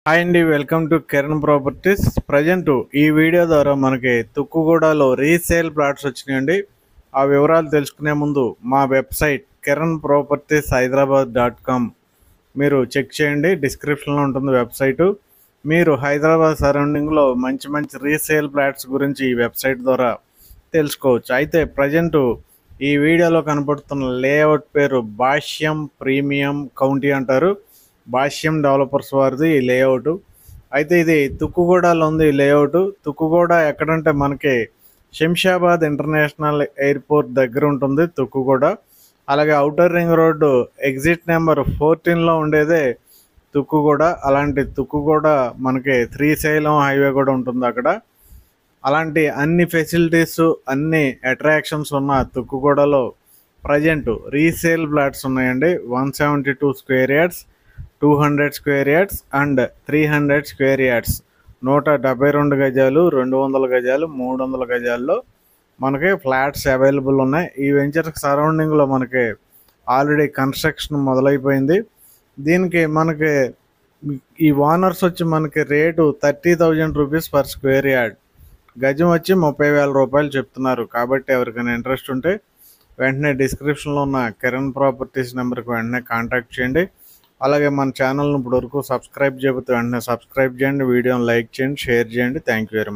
Hi అండి, welcome to Kiran properties. Present ఈ video ద్వారా మనకి తుక్కుగూడలో రీసేల్ ప్లాట్స్ వచ్చినాయండి. ఆ వివరాలు తెలుసుకునే ముందు మా వెబ్సైట్ కిరణ్ ప్రాపర్టీస్ హైదరాబాద్.com మీరు చెక్ చేయండి. డిస్క్రిప్షన్లో ఉంటుంది వెబ్సైటు. మీరు హైదరాబాద్ సరౌండింగ్లో మంచి మంచి రీసేల్ ప్లాట్స్ గురించి ఈ వెబ్సైట్ ద్వారా తెలుసుకోవచ్చు. అయితే ప్రజెంట్ ఈ వీడియోలో కనపడుతున్న లేఅవుట్ పేరు భాష్యం ప్రీమియం కౌంటీ అంటారు. భాష్యం డెవలపర్స్ వారిది ఈ లేఅవుట్. అయితే ఇది తుక్కుగూడలో ఉంది. ఈ లేఅవుట్ తుక్కుగూడ ఎక్కడంటే మనకి శంషాబాద్ ఇంటర్నేషనల్ ఎయిర్పోర్ట్ దగ్గర ఉంటుంది తుక్కుగూడ. అలాగే outer ring road exit number 14లో ఉండేదే తుక్కుగూడ. అలాంటి తుక్కుగూడ మనకి శ్రీశైలం హైవే కూడా ఉంటుంది అక్కడ. అలాంటి అన్ని ఫెసిలిటీస్ అన్ని అట్రాక్షన్స్ ఉన్న తుక్కుగూడలో ప్రజెంట్ రీసేల్ ఫ్లాట్స్ ఉన్నాయండి. 172 square yards, 200 square yards and 300 square yards, 172 గజాలు, 200 గజాలు, 300 గజాల్లో మనకి ఫ్లాట్స్ అవైలబుల్ ఉన్నాయి. ఈ వెంచర్ సరౌండింగ్లో మనకి ఆల్రెడీ కన్స్ట్రక్షన్ మొదలైపోయింది. దీనికి మనకి ఈ ఓనర్స్ వచ్చి మనకి rate 30,000 rupees per square yard, గజం వచ్చి 30,000 రూపాయలు చెప్తున్నారు. కాబట్టి ఎవరికైనా ఇంట్రెస్ట్ ఉంటే వెంటనే డిస్క్రిప్షన్లో ఉన్న కిరణ్ ప్రాపర్టీస్ నెంబర్కి వెంటనే కాంటాక్ట్ చేయండి. అలాగే మన ఛానల్ని ఇప్పటివరకు సబ్స్క్రైబ్ చేయకపోతే వెంటనే సబ్స్క్రైబ్ చేయండి, వీడియోని లైక్ చేయండి, షేర్ చేయండి. Thank you very much.